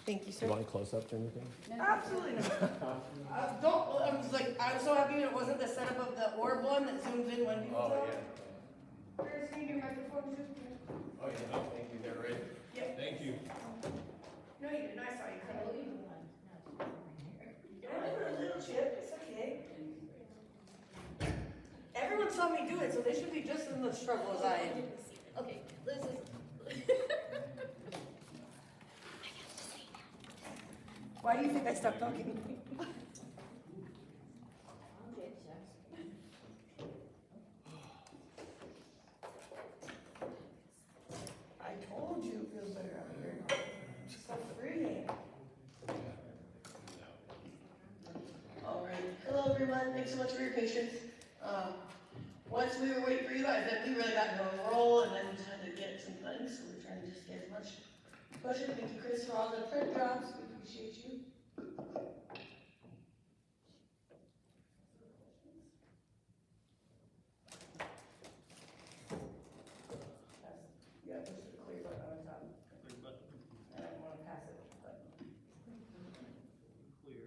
Thank you, sir. You want close-ups or anything? Absolutely not. Don't, I'm just like, I'm so happy it wasn't the setup of the orb one that zooms in when people talk. Chris, you need your microphone too? Oh, yeah, no, thank you, they're ready. Yep. Thank you. No, you didn't, I saw you. I put a little chip, it's okay. Everyone saw me do it, so they should be just as much struggle as I am. Okay, this is. Why do you think I stopped talking? I told you it feels better out here. So freeing. All right. Hello, everyone. Thanks so much for your patience. Once we were waiting for you guys, then we really got into a roll, and then we just had to get some things. So we're trying to just get as much question. Thank you, Chris, for all the print jobs. We appreciate you. Yeah, push the clear button on top. I don't want to pass it, but. Clear.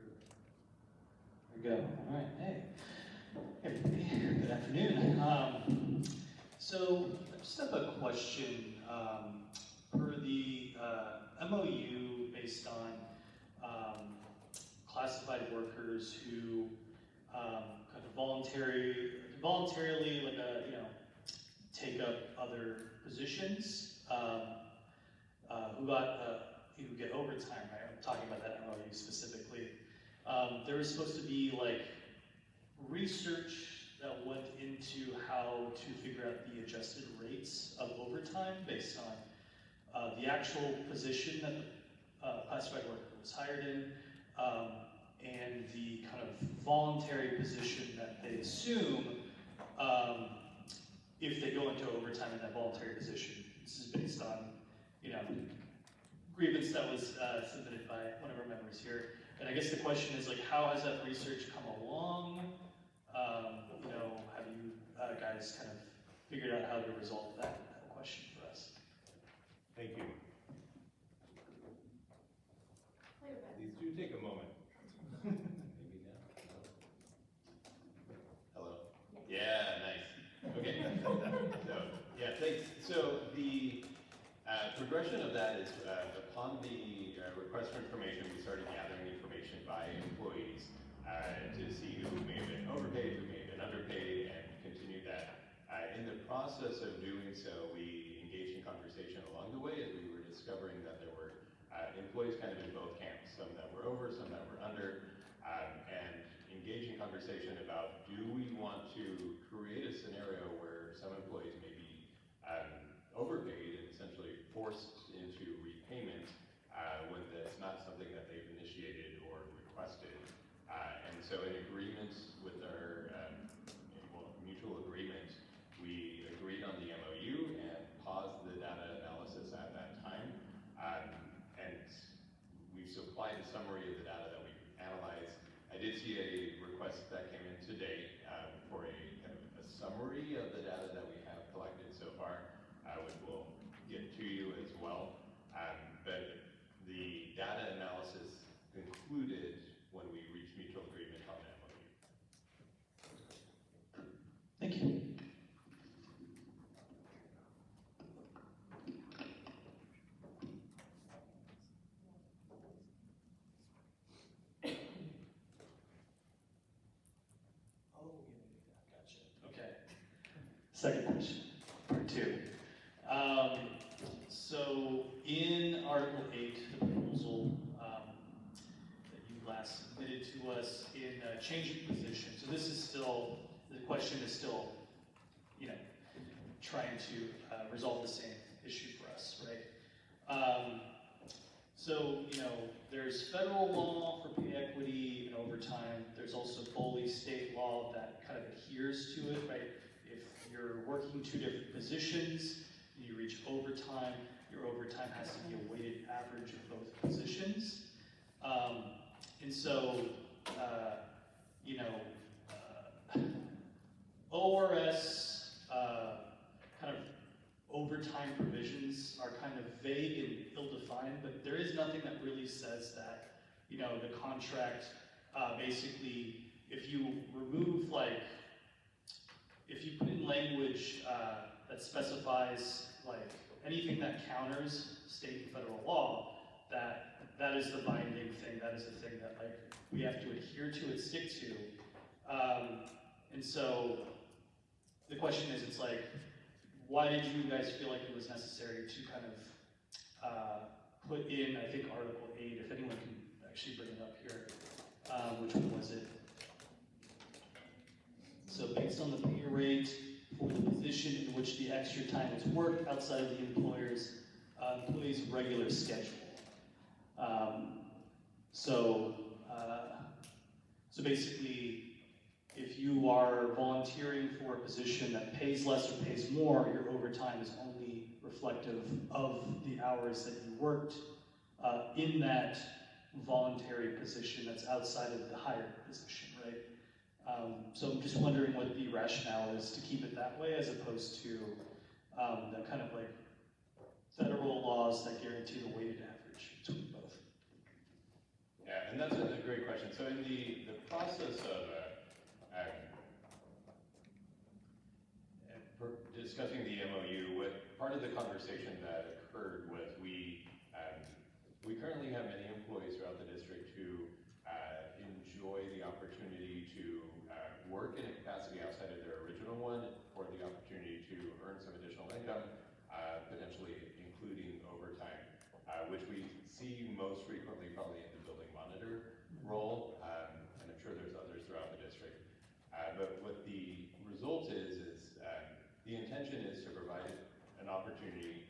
There we go. All right. Hey, everybody. Good afternoon. So I just have a question. For the MOU based on classified workers who kind of voluntarily, like take up other positions, who get overtime, right? I'm talking about that MOU specifically. There was supposed to be like research that went into how to figure out the adjusted rates of overtime based on the actual position that the classified worker was hired in, and the kind of voluntary position that they assume if they go into overtime in that voluntary position. This is based on, grievance that was submitted by one of our members here. And I guess the question is, like, how has that research come along? Have you guys kind of figured out how to resolve that question for us? Thank you. These do take a moment. Maybe now. Hello? Yeah, nice. Okay. Thanks. So the progression of that is upon the request for information, we started gathering information by employees to see who may have been overpaid, who may have been underpaid, and continue that. In the process of doing so, we engaged in conversation along the way as we were discovering that there were employees kind of in both camps, some that were over, some that were under, and engage in conversation about, do we want to create a scenario where some employees may be overpaid and essentially forced into repayment when that's not something that they've initiated or requested. And so in agreement with our mutual agreement, we agreed on the MOU and paused the data analysis at that time. And we supplied a summary of the data that we analyzed. I did see a request that came in today for a kind of a summary of the data that we have collected so far, which we'll get to you as well. But the data analysis concluded when we reached mutual agreement on the MOU. Thank you. Gotcha. Okay. Second question, part two. So in Article 8, the proposal that you last submitted to us in changing position, so this is still, the question is still, trying to resolve the same issue for us, right? So, there's federal law for pay equity and overtime. There's also fully state law that kind of adheres to it, right? If you're working two different positions, you reach overtime, your overtime has to be a weighted average of both positions. And so, ORS kind of overtime provisions are kind of vague and ill-defined overtime, but there is nothing that really says that, you know, the contract, basically, if you remove like, if you put in language that specifies like anything that counters state and federal law, that is the binding thing, that is the thing that like we have to adhere to and stick to. And so the question is, it's like, why did you guys feel like it was necessary to kind of put in, I think, Article 8, if anyone can actually bring it up here, which one was it? So based on the pay rate for the position in which the extra time is worked outside of the employer's employee's regular schedule. So basically, if you are volunteering for a position that pays less or pays more, your overtime is only reflective of the hours that you worked in that voluntary position that's outside of the hired position, right? So I'm just wondering what the rationale is to keep it that way, as opposed to the kind of like federal laws that guarantee the weighted average between both. Yeah, and that's a great question. So in the process of discussing the MOU, what part of the conversation that occurred was we currently have many employees throughout the district who enjoy the opportunity to work in a capacity outside of their original one, or the opportunity to earn some additional income, potentially including overtime, which we see most frequently probably in the building monitor role, and I'm sure there's others throughout the district. But what the result is the intention is to provide an opportunity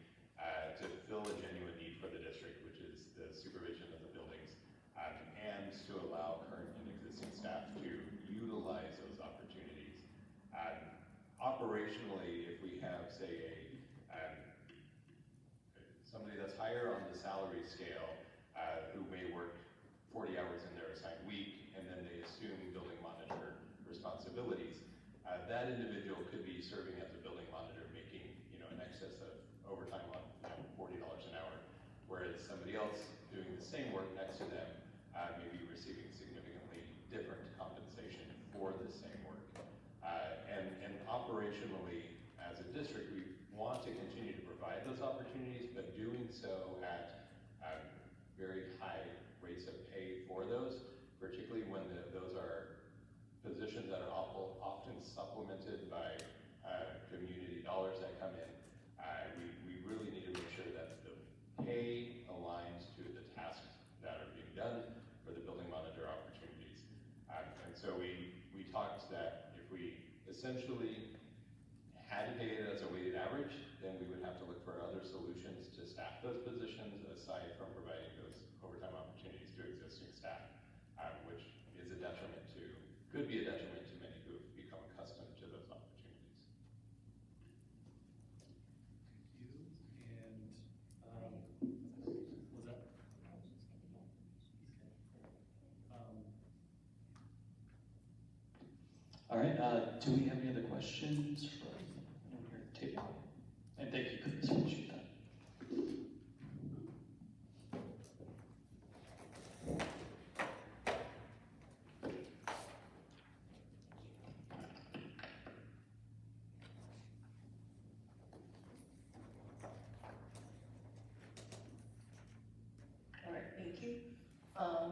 to fill a genuine need for the district, which is the supervision of the buildings, and to allow current and existing staff to utilize those opportunities. Operationally, if we have, say, somebody that's higher on the salary scale who may work 40 hours in their assigned week, and then they assume building monitor responsibilities, that individual could be serving as a building monitor, making in excess of overtime on $40 an hour, whereas somebody else doing the same work next to them may be receiving significantly different compensation for the same work. And operationally, as a district, we want to continue to provide those opportunities, but doing so at very high rates of pay for those, particularly when those are positions that are often supplemented by community dollars that come in. We really need to make sure that the pay aligns to the tasks that are being done for the building monitor opportunities. And so we talked that if we essentially had to pay it as a weighted average, then we would have to look for other solutions to staff those positions aside from providing those overtime opportunities to existing staff, which is a detriment to, could be a detriment to many who have become accustomed to those opportunities. Was that? All right, do we have any other questions from anyone here at the table? And thank you, Chris, appreciate that. All right, thank you.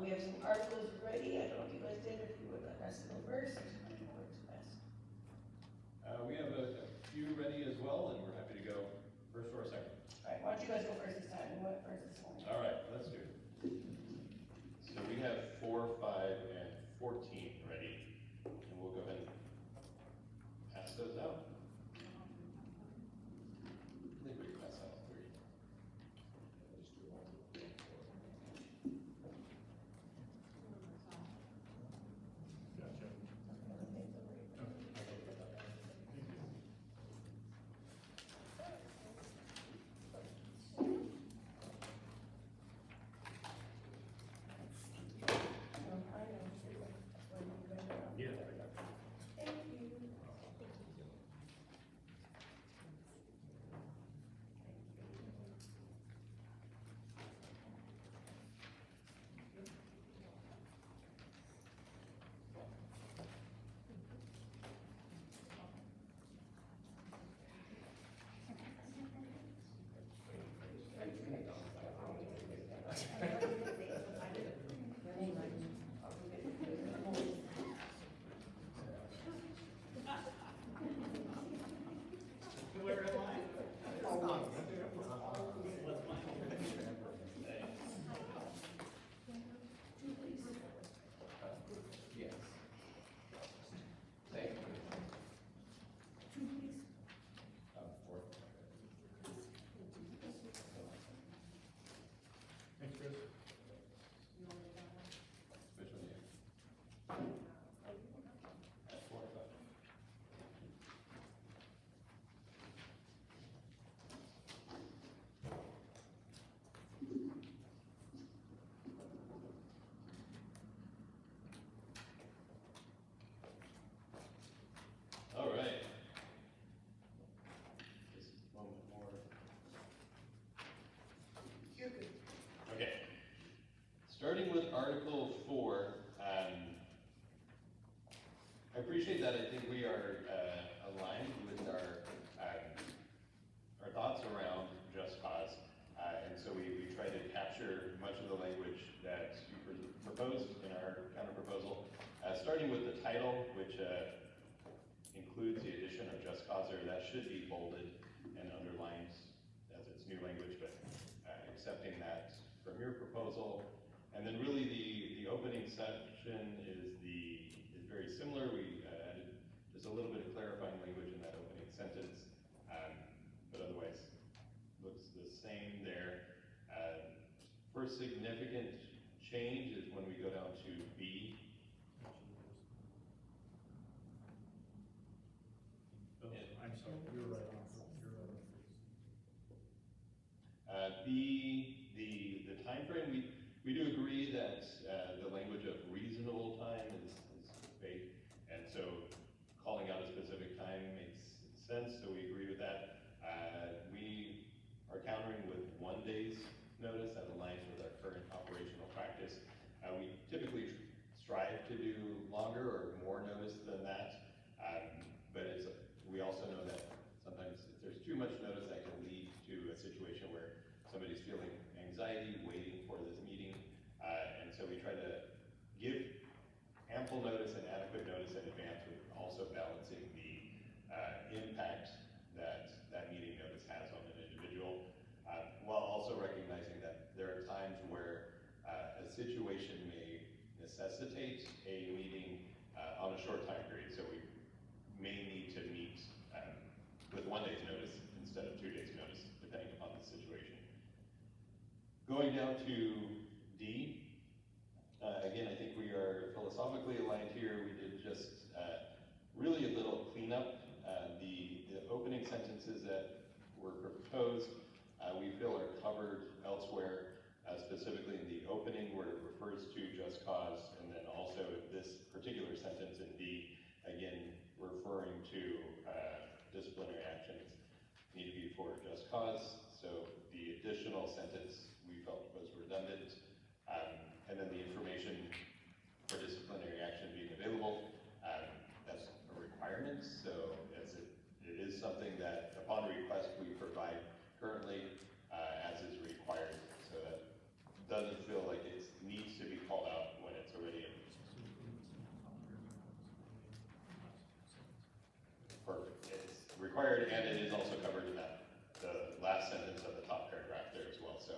We have some articles ready. I don't know if you guys did, if you would like us to go first. We have a few ready as well, and we're happy to go first or second. All right, why don't you guys go first this time? We went first this morning. All right, let's do it. So we have 4, 5, and 14 ready, and we'll go ahead and pass those out. I think we can pass out 3. I appreciate that. I think we are aligned with our thoughts around just cause. And so we try to capture much of the language that you proposed in our counter proposal, starting with the title, which includes the addition of just cause, or that should be bolded and underlined as its new language, but accepting that from your proposal. And then really the opening section is very similar. We added just a little bit of clarifying language in that opening sentence, but otherwise looks the same there. First significant change is when we go down to B. I'm sorry, you're right on. B, the time frame, we do agree that the language of reasonable time is vague, and so calling out a specific time makes sense, so we agree with that. We are countering with 1 day's notice. That aligns with our current operational practice. We typically strive to do longer or more notice than that, but we also know that sometimes if there's too much notice, that can lead to a situation where somebody's feeling anxiety waiting for this meeting, and so we try to give ample notice and adequate notice in advance, with also balancing the impact that meeting notice has on an individual, while also recognizing that there are times where a situation may necessitate a meeting on a short time period, so we may need to meet with 1 day's notice instead of 2 days' notice, depending upon the situation. Going down to D, again, I think we are philosophically aligned here. We did just really a little cleanup. The opening sentences that were proposed, we feel are covered elsewhere, specifically in the opening where it refers to just cause, and then also this particular sentence in D, again, referring to disciplinary actions need to be for just cause. So the additional sentence we felt was redundant, and then the information for disciplinary action being available, that's a requirement. So it is something that upon request we provide currently, as is required. So that doesn't feel like it needs to be called out when it's already in. Perfect. It's required, and it is also covered in the last sentence of the top paragraph there as well. So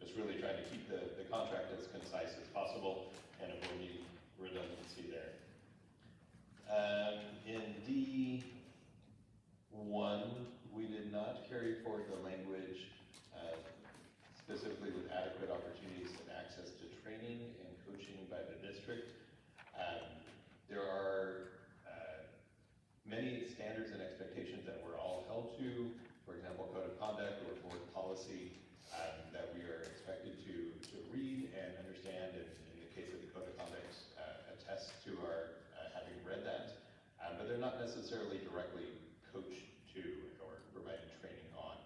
just really trying to keep the contract as concise as possible and avoiding redundancy there. In D1, we did not carry forward the language specifically with adequate opportunities and access to training and coaching by the district. There are many standards and expectations that we're all held to, for example, code of conduct or board policy, that we are expected to read and understand, and in the case of the code of conduct, attest to our having read that, but they're not necessarily directly coached to or provided training on,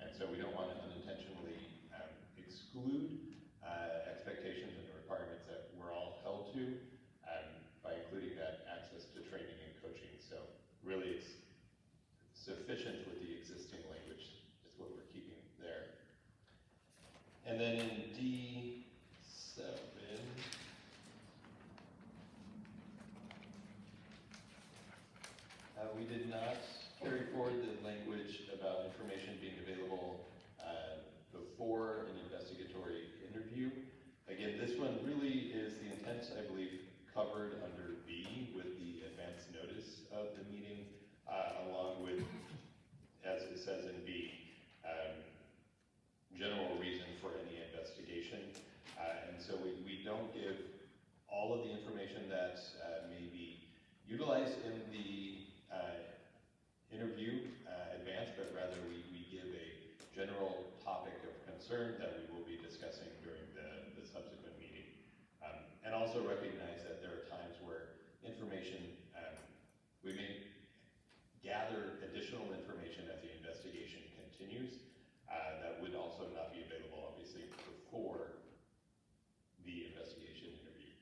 and so we don't want to unintentionally exclude expectations and requirements that we're all held to, by including that access to training and coaching. So really it's sufficient with the existing language is what we're keeping there. And then in D7, we did not carry forward the language about information being available before an investigatory interview. Again, this one really is the intent, I believe, covered under B with the advance notice of the meeting, along with, as it says in B, general reason for any investigation. And so we don't give all of the information that may be utilized in the interview advance, but rather we give a general topic of concern that we will be discussing during the subsequent meeting. And also recognize that there are times where information, we may gather additional information as the investigation continues, that would also not be available, obviously, before the investigation interview.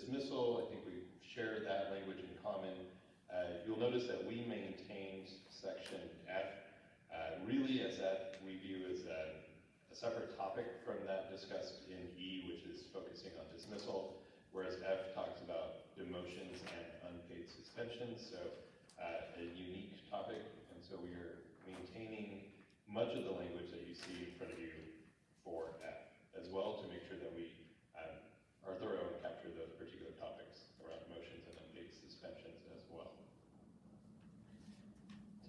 dismissal, I think we share that language in common. You'll notice that we maintained section F, really as that we view as a separate topic from that discussed in E, which is focusing on dismissal, whereas F talks about demotions and unpaid suspensions, so a unique topic, and so we are maintaining much of the language that you see in front of you for F as well, to make sure that we are thorough and capture those particular topics around demotions and unpaid suspensions as well.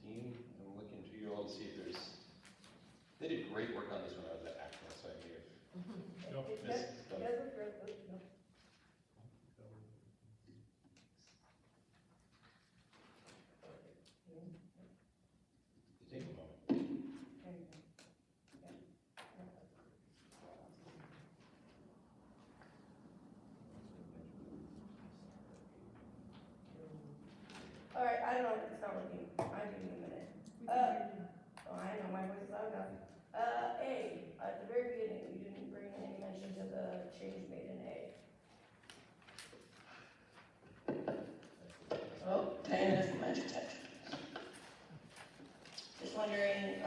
Team, I'm looking to you all to see if there's, they did great work on this when I was at Acton, so I may have No, missed some. Take a moment. All right, I don't know, it's not working, I do need a minute. Oh, I know, my voice is loud enough. A, at the very beginning, you didn't bring any mention to the change made in A. Oh, Diana has the magic touch. Just wondering,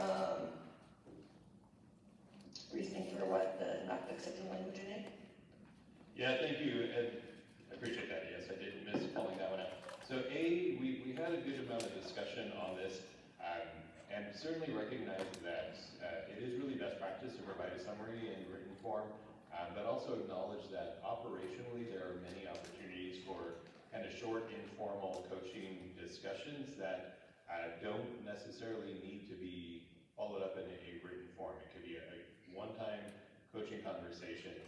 reasoning for what the not accepting language in A? Yeah, thank you, Ed. I appreciate that. Yes, I did miss calling that one out. So A, we had a good amount of discussion on this, and certainly recognize that it is really best practice to provide a summary in written form, but also acknowledge that operationally there are many opportunities for kind of short, informal coaching discussions that don't necessarily need to be followed up in a written form. It could be a one-time coaching conversation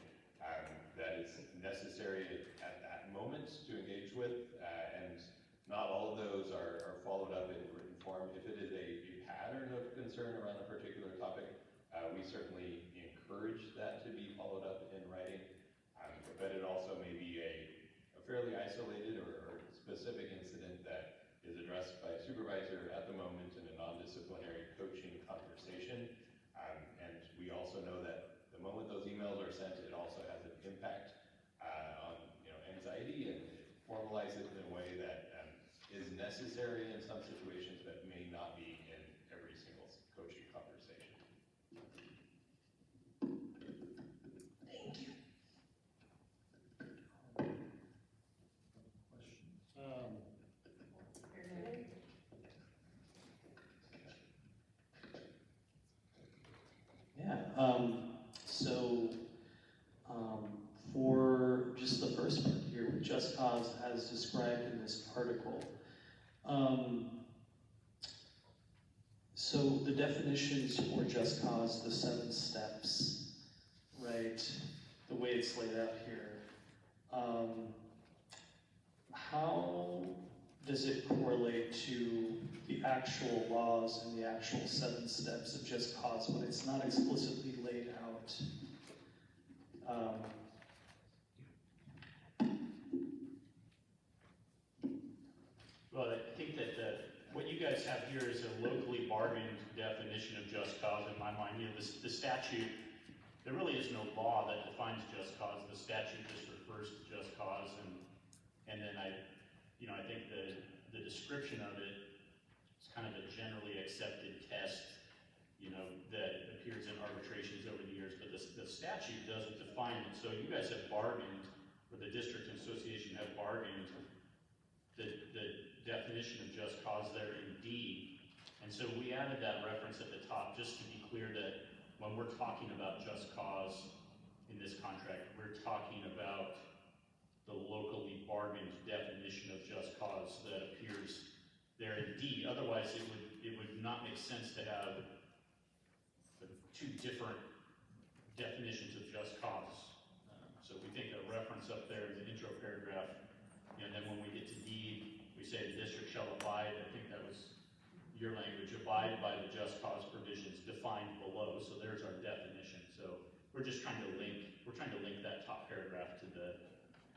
that is necessary at that moment to engage with, and not all of those are followed up in written form. If it is a pattern of concern around a particular topic, we certainly encourage that to be followed up in writing, but it also may be a fairly isolated or specific incident that is addressed by a supervisor at the moment in a non-disciplinary coaching conversation. And we also know that the moment those emails are sent, it also has an impact on anxiety, and it formalizes it in a way that is necessary in some situations, but may not be in every single coaching conversation. Thank you. For just the first part here, with just cause as described in this article, so the definitions for just cause, the 7 steps, right, the way it's laid out here, how does it correlate to the actual laws and the actual 7 steps of just cause when it's not explicitly laid out? Well, I think that what you guys have here is a locally bargained definition of just cause in my mind. The statute, there really is no law that defines just cause. The statute just refers to just cause, and then I think the description of it is kind of a generally accepted test, that appears in arbitrations over the years, but the statute doesn't define it. So you guys have bargained, or the district and association have bargained the definition of just cause there in D. And so we added that reference at the top just to be clear that when we're talking about just cause in this contract, we're talking about the locally bargained definition of just cause that appears there in D. Otherwise, it would not make sense to have 2 different definitions of just cause. So we think a reference up there in the intro paragraph, and then when we get to D, we say the district shall abide, I think that was your language, abide by the just cause provisions defined below. So there's our definition. So we're just trying to link that top paragraph to the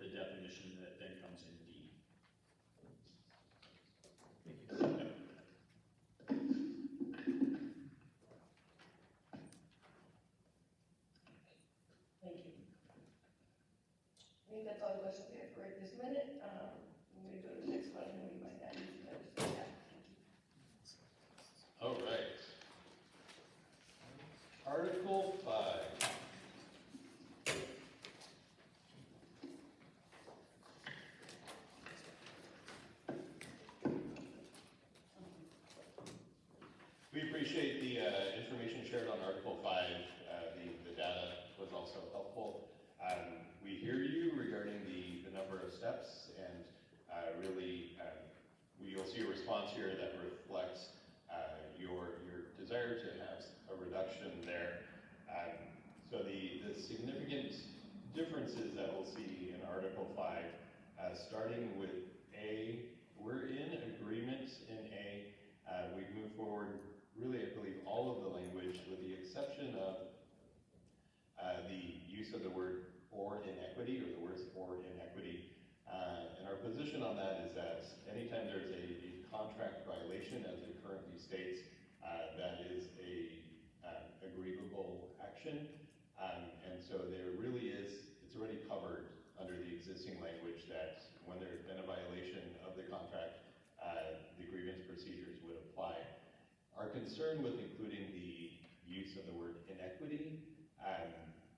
definition that then comes in D. Thank you. Thank you. I think that's all the questions we have for this appreciate the information shared on Article 5. The data was also helpful. We hear you regarding the number of steps, and really, you'll see a response here that reflects your desire to have a reduction there. So the significant differences that we'll see in Article 5, starting with A, we're in agreement in A. We've moved forward, really, I believe, all of the language with the exception of the use of the word or inequity, or the words or inequity. And our position on that is that anytime there's a contract violation, as it currently states, that is a aggrievable action. And so there really is, it's already covered under the existing language that when there's been a violation of the contract, the grievance procedures would apply. Our concern with including the use of the word inequity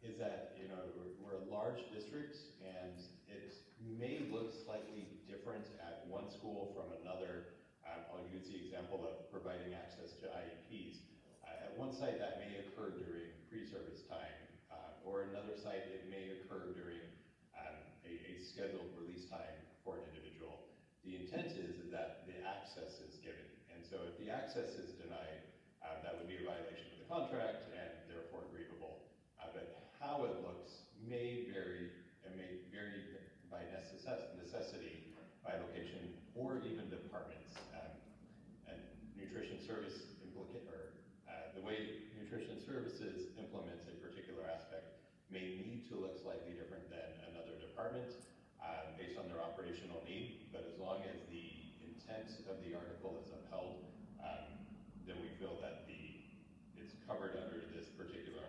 is that, you know, we're a large district, and it may look slightly different at one school from another. I'll use the example of providing access to IEPs. At one site that may occur during pre-service time, or another site it may occur during a scheduled release time for an individual. The intent is that the access is given, and so if the access is denied, that would be a violation of the contract and therefore grievable. But how it looks may vary, and may vary by necessity, by location, or even departments. And nutrition service the way nutrition services implements a particular aspect may need to look slightly different than another department based on their operational need, but as long as the intent of the article is upheld, then we feel that it's covered under this particular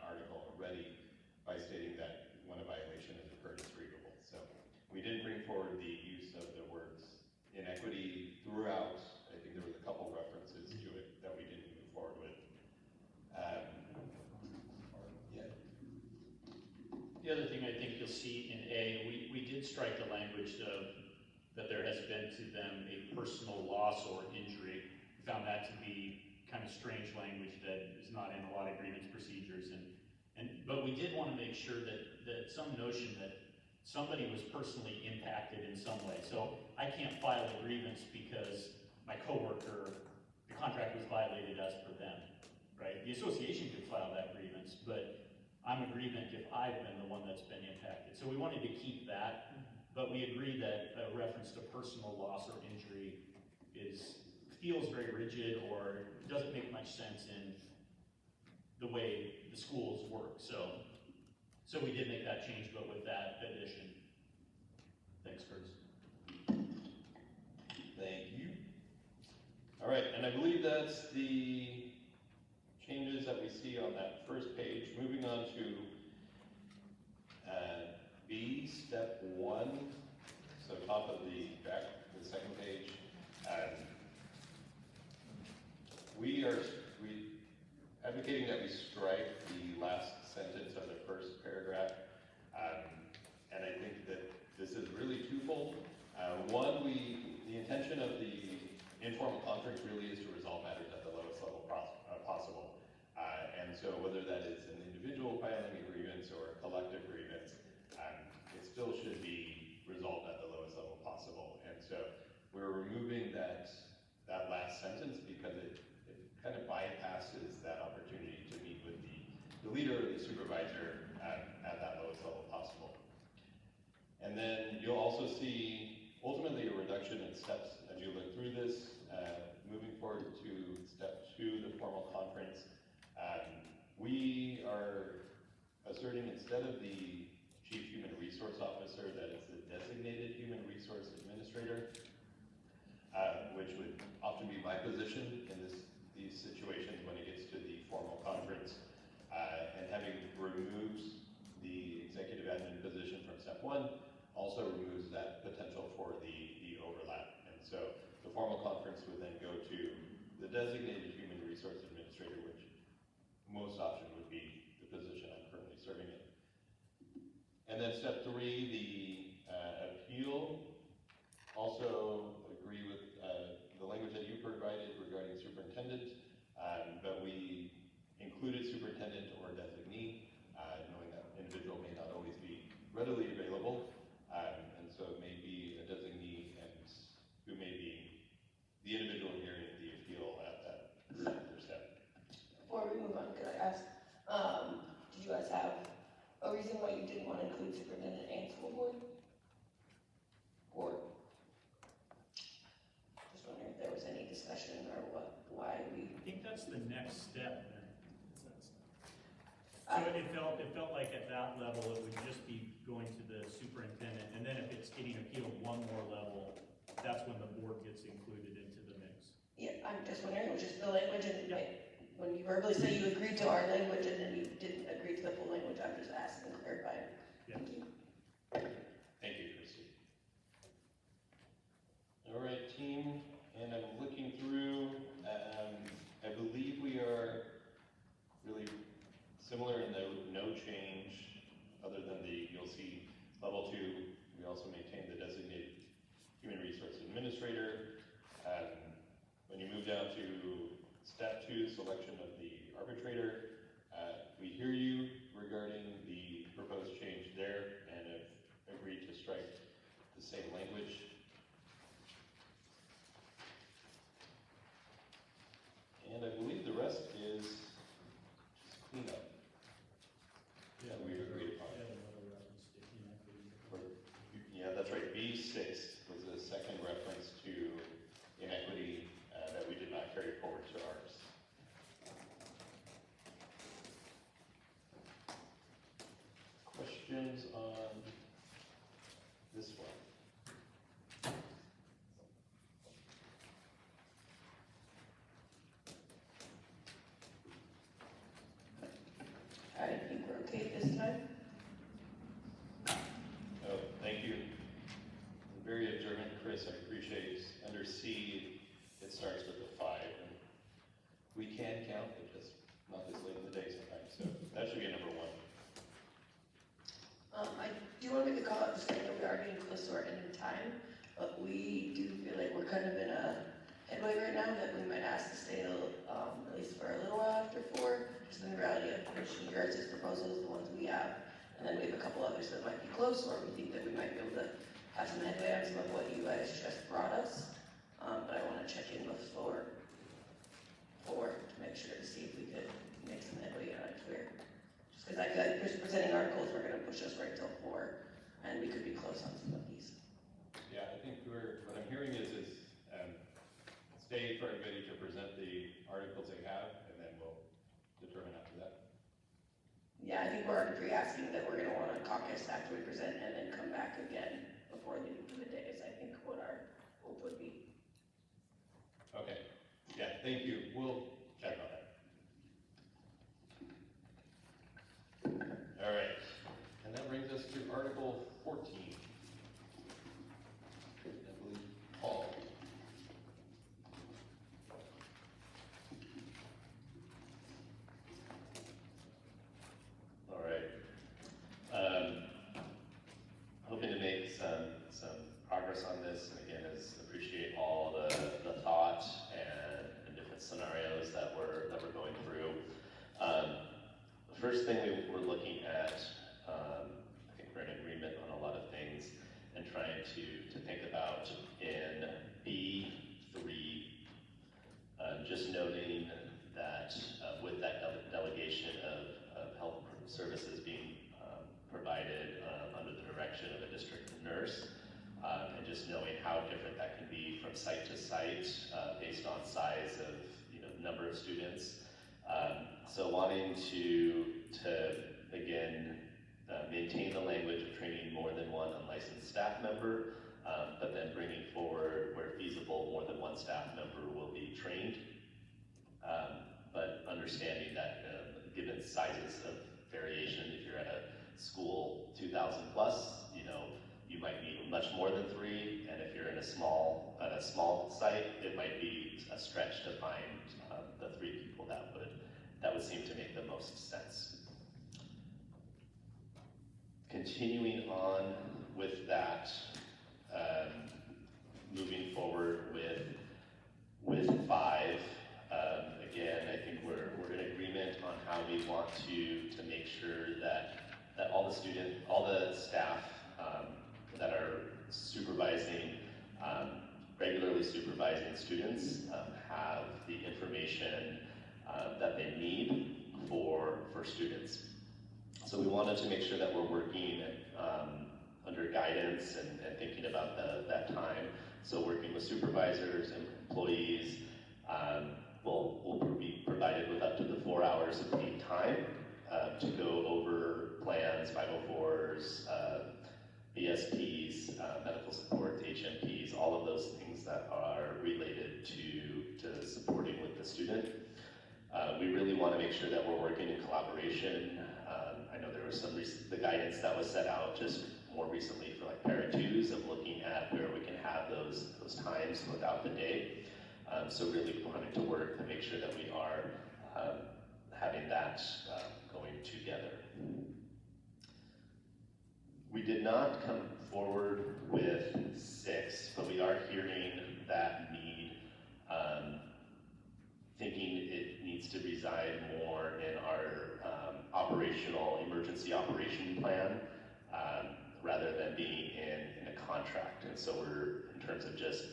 article already by stating that when a violation has occurred, it's grievable. So we didn't bring forward the use of the words inequity throughout. I think there was a couple references to it that we didn't move forward with. The other thing I think you'll see in A, we did strike the language of that there has been to them a personal loss or injury. We found that to be kind of strange language that is not in a lot of grievance procedures, but we did want to make sure that some notion that somebody was personally impacted in some way. So I can't file a grievance because my coworker, the contract was violated as per them, right? The association could file that grievance, but I'm a grievant if I've been the one that's been impacted. So we wanted to keep that, but we agree that a reference to personal loss or injury feels very rigid or doesn't make much sense in the way the schools work. So we did make that change, but with that addition. Thanks, Curtis. Thank you. All right, and I believe that's the changes that we see on that first page. Moving on to B, step 1. So top of the second page. We advocating that we strike the last sentence of the first paragraph. And I think that this is really twofold. One, the intention of the informal conference really is to resolve matters at the lowest level possible. And so whether that is an individual filing a grievance or a collective grievance, it still should be resolved at the lowest level possible. And so we're removing that last sentence because it kind of bypasses that opportunity to meet with the leader or the supervisor at that lowest level possible. And then you'll also see ultimately a reduction in steps as you look through this. Moving forward to step 2, the formal conference. We are asserting instead of the Chief Human Resource Officer that it's the designated Human Resource Administrator, which would often be my position in these situations when it gets to the formal conference. And having removed the executive admin position from step 1 also removes that potential for the overlap. And so the formal conference would then go to the designated Human Resource Administrator, which most often would be the position I'm currently serving in. And then step 3, the appeal. Also agree with the language that you provided regarding superintendent. the next step then? So it felt like at that level, it would just be going to the superintendent, and then if it's getting appealed one more level, that's when the board gets included into the mix. Yeah, I'm just wondering, it was just the language, and when you verbally say you agreed to our language and then you didn't agree to the full language, I'm just asking to clarify. Yeah. Thank you. Thank you, Christy. All right, team, and I'm looking through, I believe we are really similar in the no change, other than you'll see level 2, we also maintain the designated human resource administrator. When you move down to step 2, selection of the arbitrator, we hear you regarding the proposed change there and have agreed to strike the same language. And I believe the rest is just cleanup. Yeah, we agreed upon. Yeah, another reference to inequity. Yeah, that's right. B6 was a second reference to inequity that we did not carry forward to ours. Questions on this one? I think we're okay this time. Oh, thank you. Very observant, Chris. I appreciate. Under C, it starts with a 5, and we can count, but just not this late in the day sometimes. So that should be a number 1. I do want to make a call out, just because we are getting close to our end of time, but we do feel like we're kind of in a headway right now that we might ask to stay at least for a little while after 4, just in the reality of finishing your guys' proposals, the ones we have, and then we have a couple others that might be close, or we think that we might be able to have some headway on some of what you guys just brought us. But I want to check in before 4 to make sure to see if we could make some headway on it clear. Just because I feel like presenting articles, we're going to push us right till 4, and we could be close on some of these. Yeah, I think what I'm hearing is stay for everybody to present the articles they have, and then we'll determine after that. Yeah, I think we're already pre-asking that we're going to want to caucus after we present and then come back again before leaving for the day is I think what our hope would be. Okay. Yeah, thank you. We'll check on that. All right. And that brings us to Article 14. I believe Paul. All right. Hoping to make some progress on this, and again, appreciate all the thought and different scenarios that we're going through. The first thing we're looking at, I think we're in agreement on a lot of things, and trying to think about in B3, just noting that with that delegation of health services being provided under the direction of a district nurse, and just knowing how different that can be from site to site based on size of number of students. So wanting to again maintain the language of training more than one unlicensed staff member, but then bringing forward where feasible more than one staff member will be trained. But understanding that given sizes of variation, if you're at a school 2,000 plus, you might need much more than 3, and if you're in a small site, it might be a stretch to find the 3 people that would seem to make the most sense. Continuing on with that, moving forward with 5. Again, I think we're in agreement on how we want to make sure that all the staff that are regularly supervising students have the information that they need for students. So we wanted to make sure that we're working under guidance and thinking about that time. So working with supervisors and employees, we'll be providing BSPs, medical support, HMPs, all of those things that are related to supporting with the student. We really want to make sure that we're working in collaboration. I know there was the guidance that was set out just more recently for like para twos of looking at where we can have those times throughout the day. So really wanting to work to make sure that we are having that going together. We did not come forward with 6, but we are hearing that need, thinking it needs to reside more in our emergency operation plan, rather than being in a contract. And so we're, in terms of just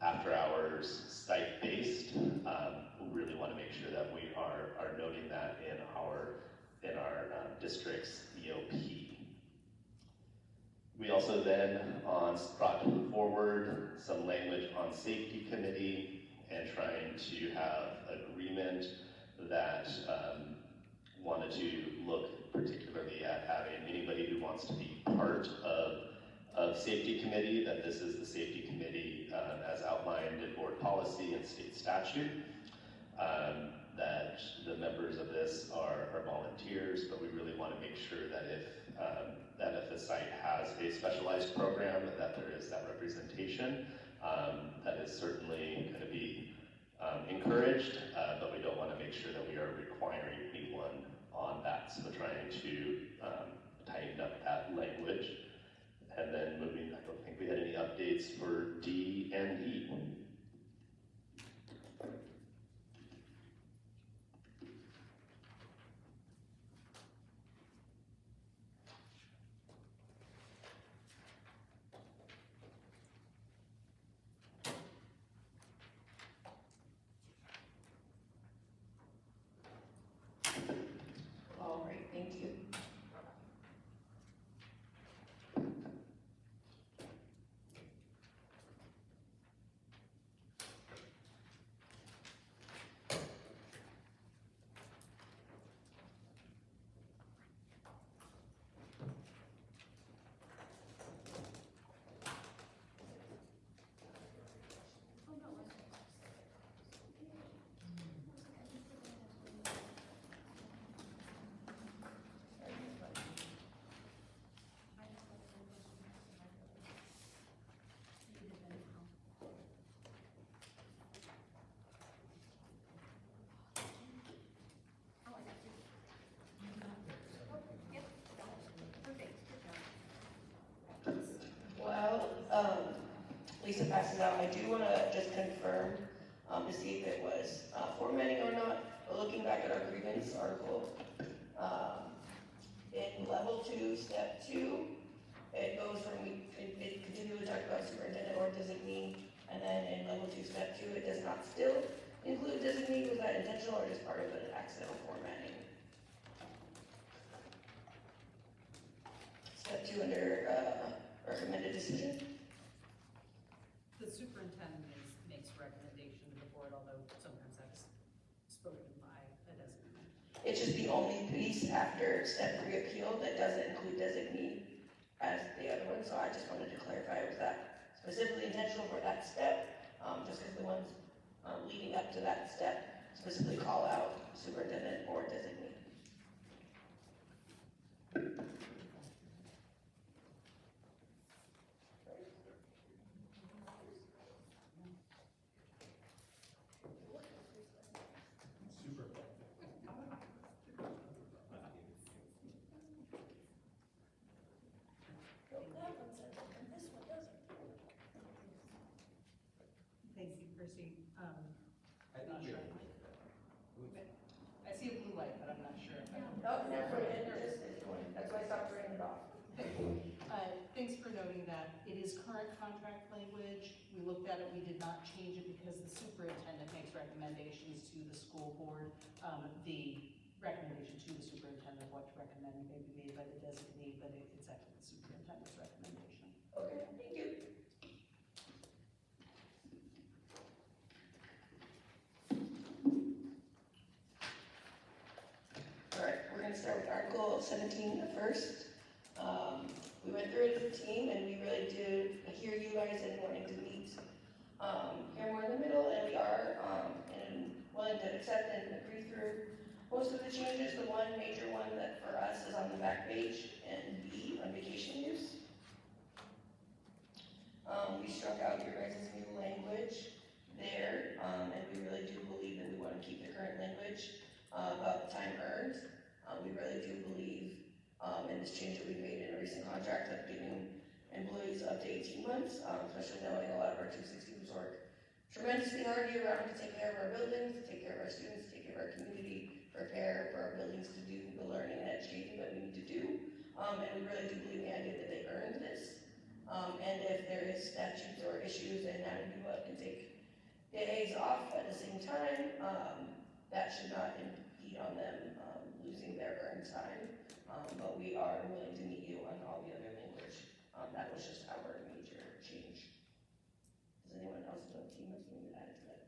after hours site-based, we really want to make sure that we are noting that in our district's EOP. We also then brought forward some language on safety committee and trying to have agreement that wanted to look particularly at having anybody who wants to be part of safety committee, that this is the safety committee as outlined in board policy and state statute, that the members of this are volunteers, but we really want to make sure that if the site has a specialized program, that there is that representation. That is certainly going to be encouraged, but we don't want to make sure that we are requiring anyone on that. So we're trying to tighten up that language. And then moving, I don't think we had any updates for D and E. All right, thank you. Lisa passes out, I do want to just confirm to see if it was formatting or not. But looking back at our grievance article, in level 2, step 2, it goes from, it continually talks about superintendent or designee, and then in level 2, step 2, it does not still include designee. Was that intentional or just part of an accidental formatting? Step 2 under recommended decision. The superintendent makes recommendation to the board, although sometimes that's spoken by a designee. It's just the only piece after step 3 appeal that doesn't include designee as the other one, so I just wanted to clarify, was that specifically intentional for that step? Just because the ones leading up to that step specifically call out superintendent or designee. Thank you, Chrissy. I'm not sure. I see a blue light, but I'm not sure. Oh, never, it just is going, that's why I stopped turning it off. Thanks for noting that. It is current contract language. We looked at it, we did not change it because the superintendent makes recommendations to the school board. The recommendation to the superintendent, what to recommend may be made by the designee, but it's actually the superintendent's recommendation. Okay, thank you. All right, we're gonna start with Article 17 first. We went through it as a team, and we really do hear you guys and wanting to meet, here more in the middle, and we are, and willing to accept and agree through most of the changes. The one major one that for us is on the back page, and B, on vacation use. We struck out your guys' new language there, and we really do believe that we want to keep the current language about time earned. We really do believe in this change that we made in a recent contract of giving employees up to 18 months, especially knowing a lot of our 260s work tremendously hard year round to take care of our buildings, to take care of our students, to take care of our community, prepare for our buildings to do the learning and educating that we need to do. And we really do believe in the idea that they earned this. And if there is statutes or issues and having people that can take days off at the same time, that should not impede on them losing their earned time. But we are willing to meet you on all the other language. That was just our major change. Does anyone else on the team have something to add to that?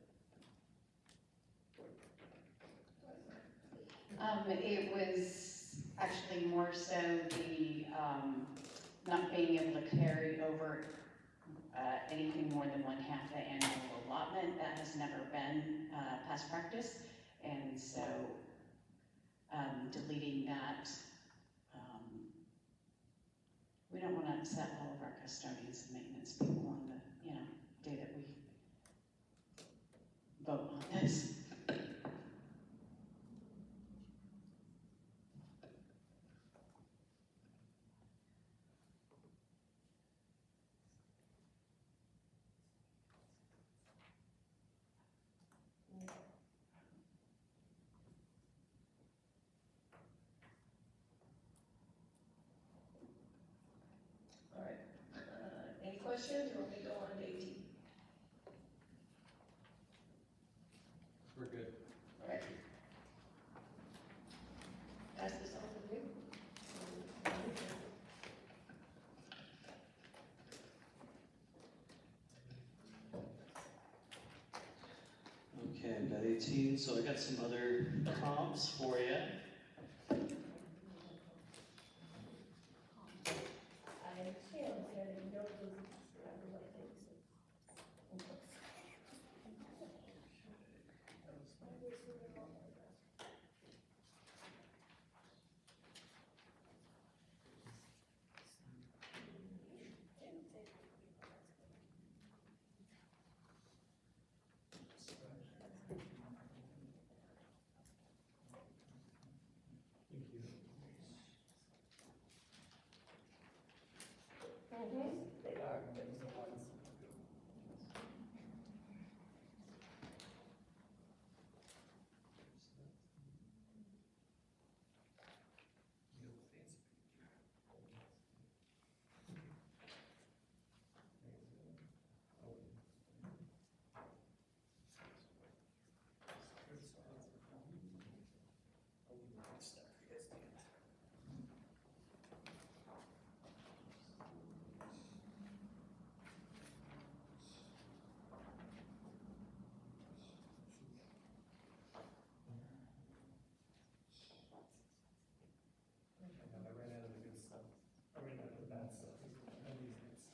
It was actually more so the, not being able to carry over, anything more than 1/2 the annual allotment. That has never been, past practice. And so, deleting that, we don't want to upset all of our custodians and maintenance people on the, day that we vote on this. All right. Any questions, or want me to go on to 18? We're good. All right. Pass this on to you. Okay, I've got 18, so I got some other comps for you. I understand, and you don't lose everybody thinks. They are, there's the ones.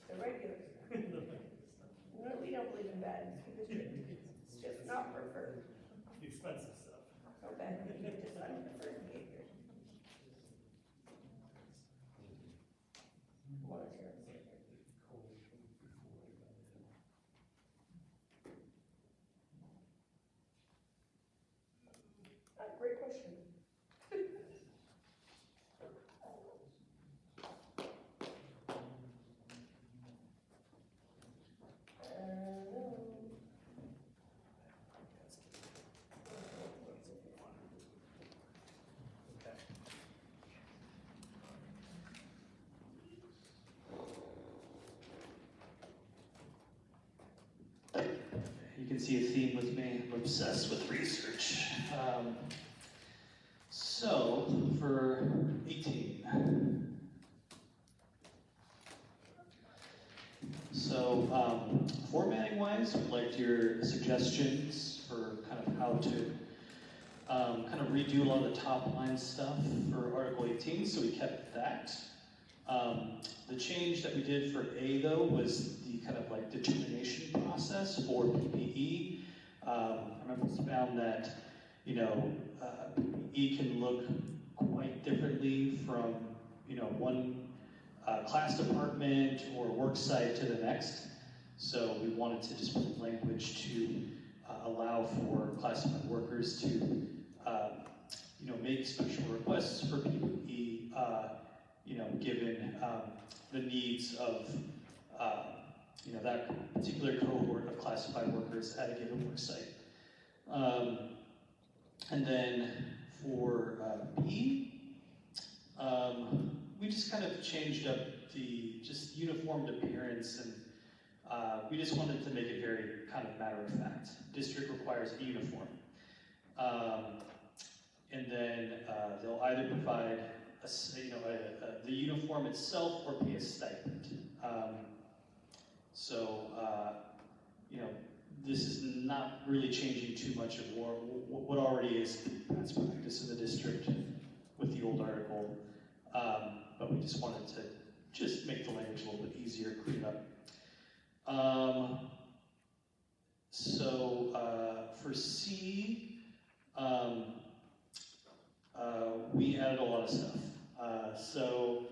The regular. No, we don't believe in bad, it's just not preferred. The expensive stuff. Okay, just unpreferred behavior. Monitoring. Great question. You can see a theme with me. I'm obsessed with research. So, for 18. So, formatting wise, we'd like your suggestions for kind of how to kind of redo a lot of the top line stuff for Article 18, so we kept that. The change that we did for A though was the kind of like determination process for PPE. I remember we found that, you know, PPE can look quite differently from, you know, one class department or work site to the next. So we wanted to just put language to allow for classified workers to, you know, make special requests for PPE, you know, given the needs of, you know, that particular cohort of classified workers at a given work site. And then for B, we just kind of changed up the just uniformed appearance, and we just wanted to make it very kind of matter of fact. District requires a uniform. And then they'll either provide you know, the uniform itself or pay a stipend. You know, this is not really changing too much of what already is past practice in the district with the old article, but we just wanted to just make the language a little bit easier, clean it up. For C, we added a lot of stuff. So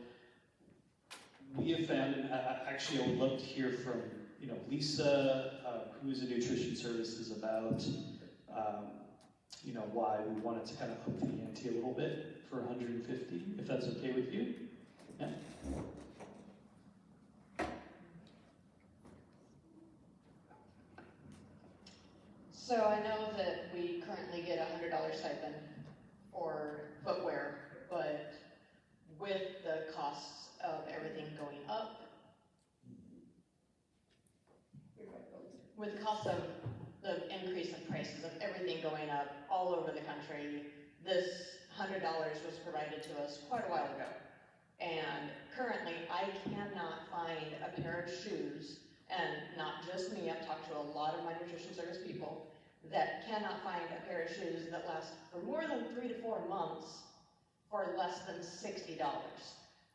we have found, and actually I would love to hear from, you know, Lisa, who is a nutrition services, about, you know, why we wanted to kind of up the ante a little bit for 150, if that's okay with you. Yeah. So I know that we currently get a $100 stipend for footwear, but with the costs of everything going up, with the cost of the increase in prices of everything going up all over the country, this $100 was provided to us quite a while ago. And currently, I cannot find a pair of shoes, and not just me, I've talked to a lot of my nutrition service people, that cannot find a pair of shoes that last for more than 3 to 4 months for less than $60,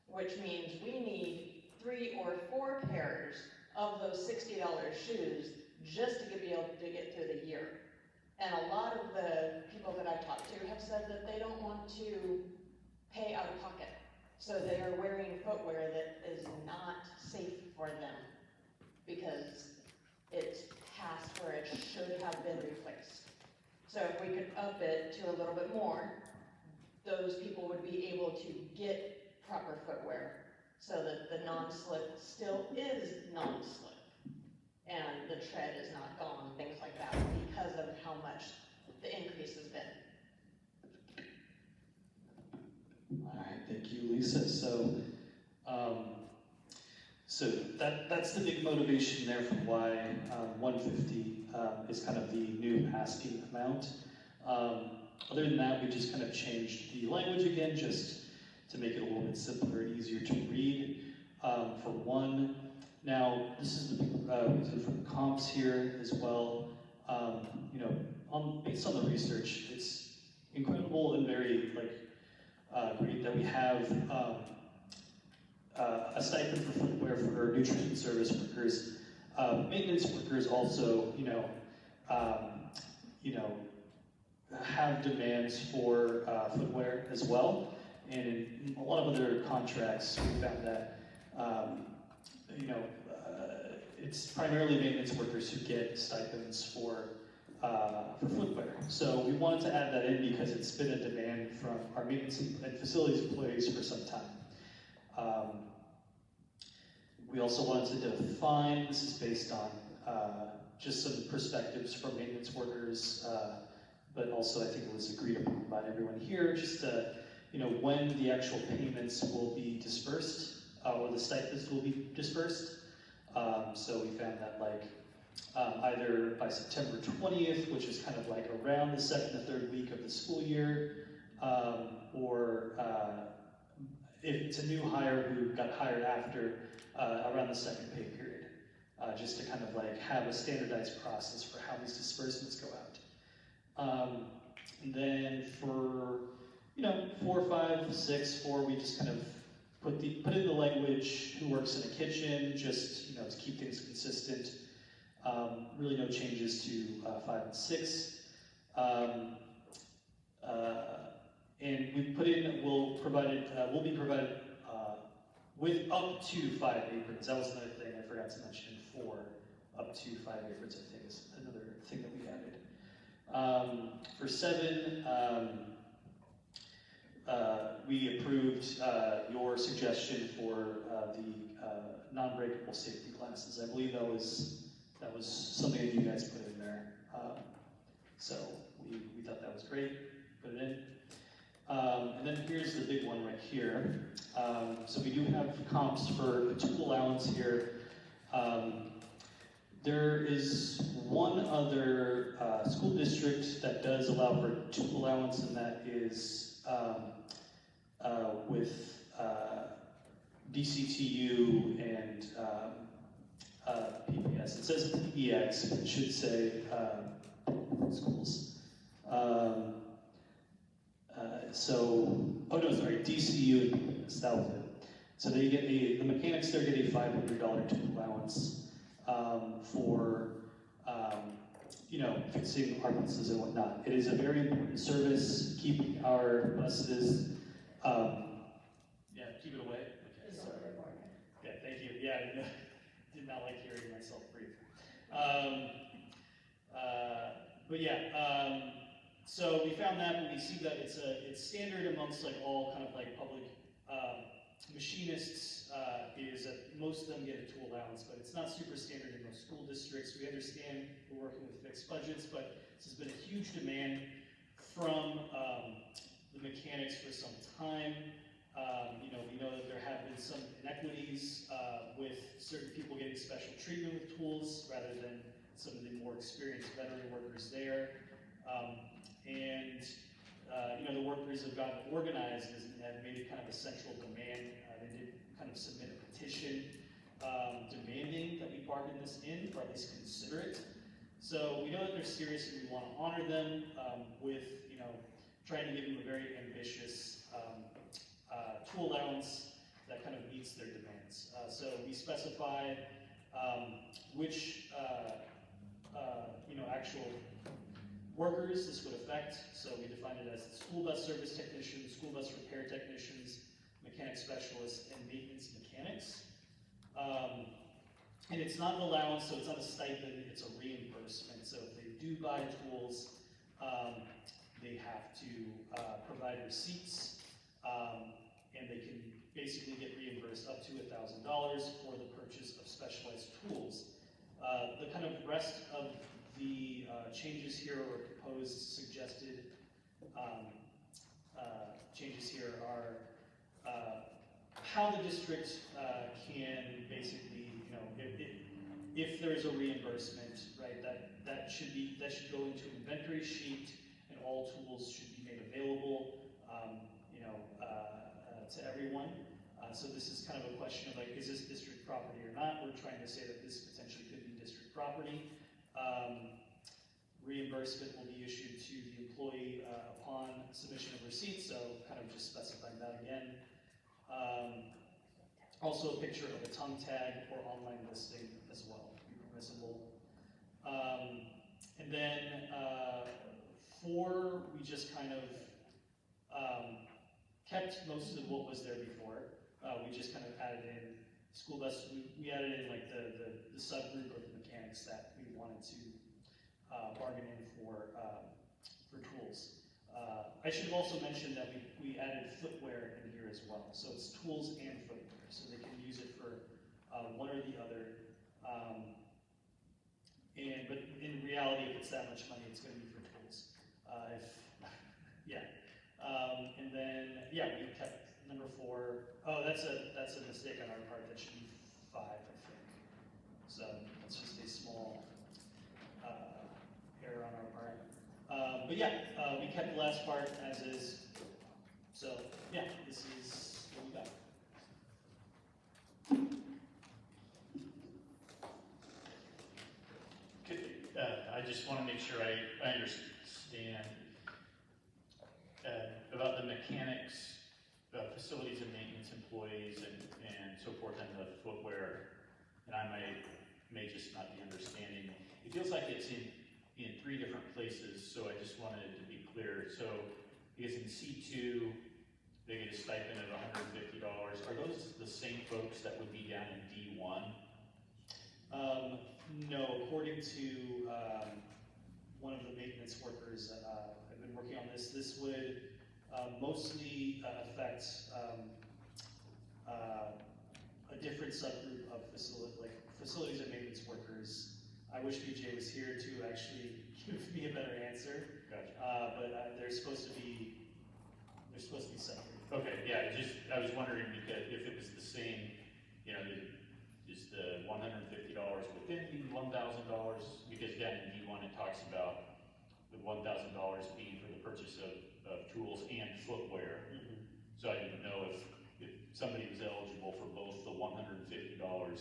which means we need 3 or 4 pairs of those $60 shoes just to be able to get through the year. And a lot of the people that I've talked to have said that they don't want to pay out of pocket. So they are wearing footwear that is not safe for them because it's past where it should have been replaced. So if we could up it to a little bit more, those people would be able to get proper footwear so that the non-slip still is non-slip and the tread is not gone, things like that, because of how much the increase has been. All right, thank you, Lisa. So that's the big motivation there for why 150 is kind of the new asking amount. Other than that, we just kind of changed the language again, just to make it a little bit simpler and easier to read. For one, now this is the reason for the comps here as well. You know, based on the research, it's incredible and very great that we have a stipend for footwear for nutrition service workers. Maintenance workers also, have demands for footwear as well. And in a lot of other contracts, we found that, it's primarily maintenance workers who get stipends for footwear. So we wanted to add that in because it's been a demand from our maintenance and facilities employees for some time. We also wanted to define, this is based on just some perspectives from maintenance workers, but also I think it was agreed upon by everyone here, just when the actual payments will be dispersed, or the stipends will be dispersed. So we found that either by September 20th, which is kind of like around the second or third week of the school year, or if it's a new hire who got hired after, around the second pay period, just to kind of have a standardized process for how these disbursements go out. And then for 4, 5, 6, 4, we just kind of put in the language, who works in a kitchen, just, you know, to keep things consistent. Really no changes to 5 and 6. And we put in, we'll be provided with up to 5 aprons. That was another thing I forgot to mention. 4, up to 5 aprons, I think, is another thing that we added. For 7, we approved your suggestion for the non-breakable safety glasses. I believe that was something that you guys put in there. So we thought that was great, put it in. And then here's the big one right here. So we do have comps for tool allowance here. There is one other school district that does allow for tool allowance, and that is with DCTU and PPS. It says PEX, but it should say schools. DCU and PPS, that was it. So they get the mechanics there get a $500 tool allowance for you know, fixing our buses and whatnot. It is a very important service, keeping our buses. Yeah, keep it away. Okay, sorry. Yeah, thank you. Yeah, I did not like hearing myself breathe. But yeah, so we found that when we see that it's standard amongst like all kind of like public machinists is that most of them get a tool allowance, but it's not super standard in most school districts. We understand we're working with fixed budgets, but this has been a huge demand from the mechanics for some time. You know, we know that there have been some inequities with certain people getting special treatment with tools rather than some of the more experienced veteran workers there. You know, the workers have gotten organized and have made it kind of a central demand. They did kind of submit a petition demanding that we bargain this in, or at least consider it. So we know that they're serious and we want to honor them with, you know, trying to give them a very ambitious tool allowance that kind of meets their demands. So we specified which, you know, actual workers this would affect. So we defined it as school bus service technicians, school bus repair technicians, mechanic specialists, and maintenance mechanics. And it's not an allowance, so it's not a stipend, it's a reimbursement. So if they do buy tools, they have to provide receipts, and they can basically get reimbursed up to $1,000 for the purchase of specialized tools. The kind of rest of the changes here, or proposed suggested changes here, are how the district can basically, you know, if there is a reimbursement, right, that should go into an inventory sheet, and all tools should be made available, you know, to everyone. So this is kind of a question of like, is this district property or not? We're trying to say that this potentially could be district property. Reimbursement will be issued to the employee upon submission of receipts, so kind of just specifying that again. Also a picture of a tongue tag or online listing as well, be permissible. And then 4, we just kind of kept most of what was there before. We just kind of added in school bus, we added in like the subgroup of the mechanics that we wanted to bargain in for tools. I should also mention that we added footwear in here as well. So it's tools and footwear, so they can use it for one or the other. But in reality, if it's that much money, it's going to be for tools. And then we kept number 4. Oh, that's a mistake on our part. That should be 5, I think. So that's just a small error on our part. But we kept the last part as is. So this is what we got. I just want to make sure I understand about the mechanics facilities and maintenance employees and so forth, and the footwear, and I may just not be understanding. It feels like it's in 3 different places, so I just wanted it to be clear. So, because in C2, they get a stipend of $150. Are those the same folks that would be down in D1? No, according to, one of the maintenance workers, I've been working on this, this would, mostly affect, a different subgroup of facilities and maintenance workers. I wish BJ was here to actually give me a better answer. Gotcha. But they're supposed to be separate. Okay, yeah, I was wondering because if it was the same, you know, is the $150 within the $1,000? Because again, in D1 it talks about the $1,000 being for the purchase of tools and footwear. Mm-hmm. So I didn't know if somebody was eligible for both the $150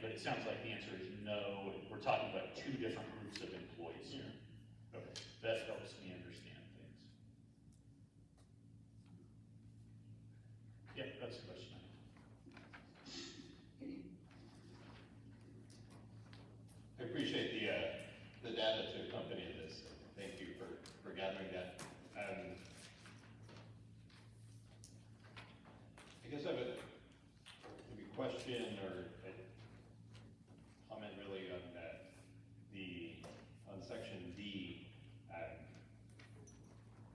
but it sounds like the answer is no. We're talking about 2 different groups of employees here. Okay, that helps me understand things. Yeah, that's the question. I appreciate the data to accompany this. Thank you for gathering that. I guess I have a maybe question or a comment really on on section D.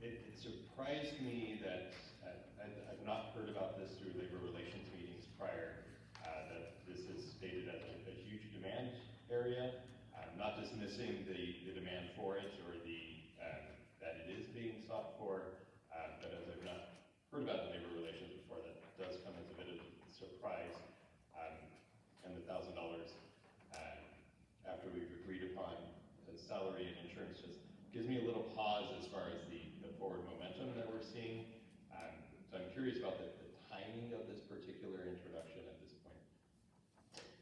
It surprised me that I've not heard about this through labor relations meetings prior, that this is stated as a huge demand area. I'm not dismissing the demand for it or that it is being sought for, but as I've not heard about labor relations before, that does come as a bit of a surprise. And the $1,000 after we've agreed upon the salary and insurance just gives me a little pause as far as the forward momentum that we're seeing. So I'm curious about the timing of this particular introduction at this point.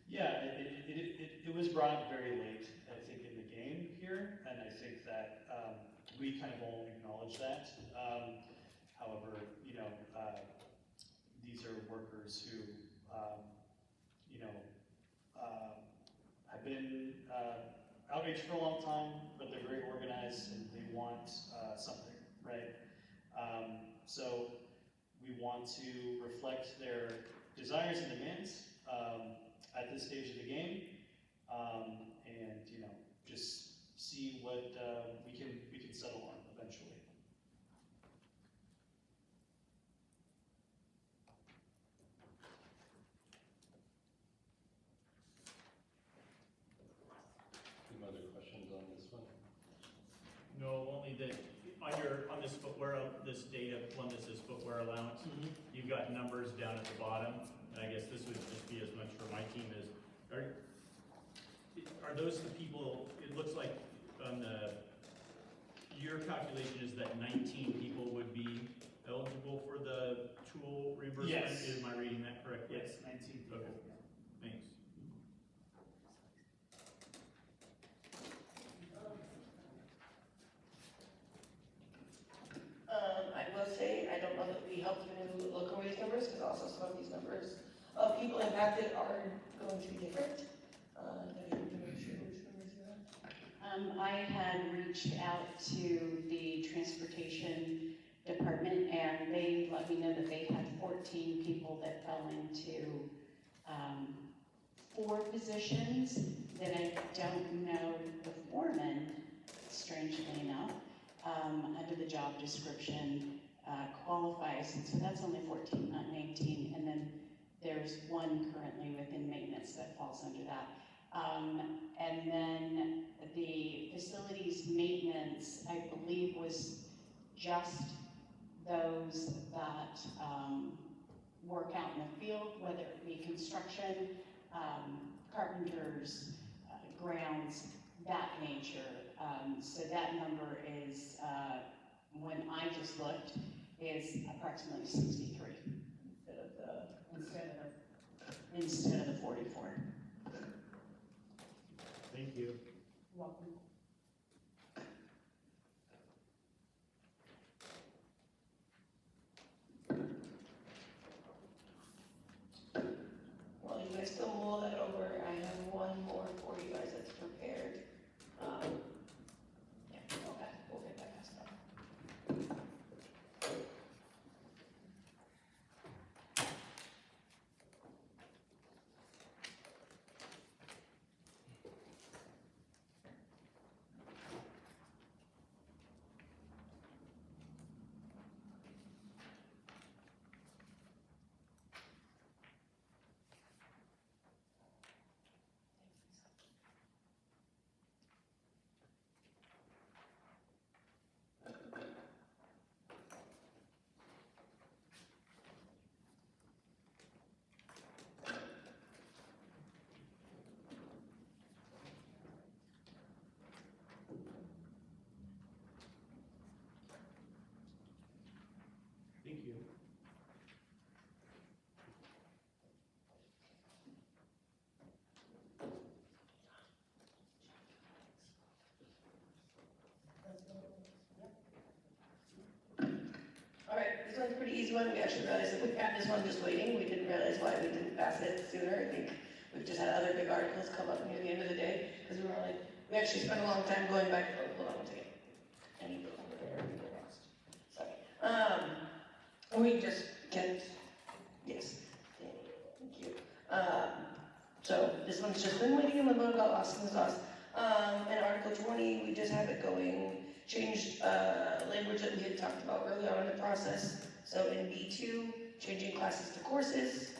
Yeah, it was brought up very late, I think, in the game here, and I think that we kind of all acknowledge that. However, you know, these are workers who, you know, have been outreach for a long time, but they're very organized and they want something, right? So we want to reflect their desires and demands at this stage of the game, and you know, just see what we can settle on eventually. Any other questions on this one? No, only that on this footwear, this data one that says footwear allowance, you've got numbers down at the bottom, and I guess this would just be as much for my team as, are those the people, it looks like on your calculation is that 19 people would be eligible for the tool reimbursement? Yes. Am I reading that correctly? Yes, 19 people. Okay. Thanks. I will say, I don't know that we helped even local wage numbers, because also some of these numbers of people impacted are going to be different. I had reached out to the transportation department and they let me know that they had 14 people that fell into 4 positions that I don't know the foreman, strangely enough, under the job description qualifies, and so that's only 14, not 19, and then there's 1 currently within maintenance that falls under that. And then the facilities maintenance, I believe, was just those that work out in the field, whether it be construction, carpenters, grounds, that nature. So that number is, when I just looked, is approximately 63 instead of the 44. Thank you. Welcome. safeties one, we actually realized that we had this one just waiting, we didn't realize why we didn't pass it sooner, I think we've just had other big articles come up near the end of the day, because we were like, we actually spent a long time going back, oh, hold on one second. I need to go over there, we got lost. Sorry. We just can't, yes, thank you. So this one's just been waiting in limbo, got lost in the sauce. And Article 20, we just have it going, changed language that we had talked about early on in the process. So in B2, changing classes to courses.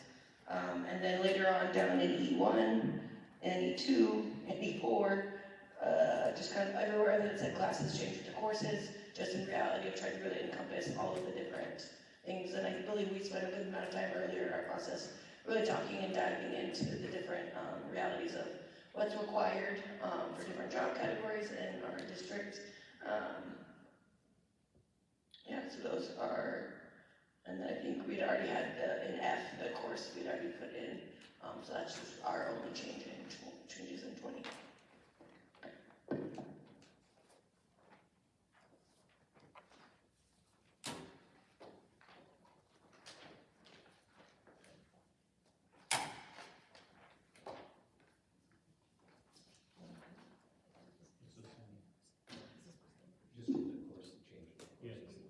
And then later on down in E1, and E2, and E4, just kind of everywhere that it said classes changed to courses, just in reality, I've tried to really encompass all of the different things. And I believe we spent a good amount of time earlier in our process really talking and diving into the different realities of what's required for different job categories in our district. Yeah, so those are, and then I think we'd already had in F, the course we'd already put in. So that's just our only changes in 20.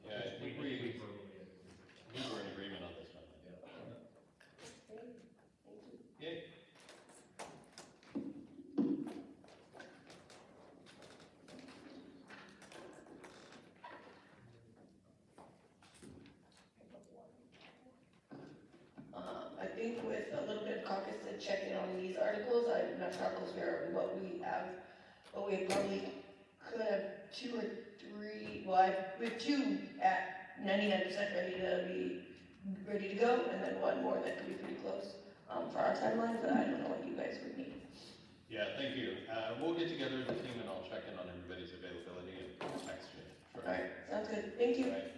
Yeah, I think we were in agreement on this one. Yay. I think with a little bit of caucus and checking on these articles, I'm not sure how close we are with what we have, but we probably could have 2 or 3, well, we have 2 at 99% ready to go, and then 1 more that could be pretty close for our timeline, but I don't know what you guys would need. Yeah, thank you. We'll get together as a team and I'll check in on everybody's availability and text you. Sure. All right, sounds good. Thank you. All right.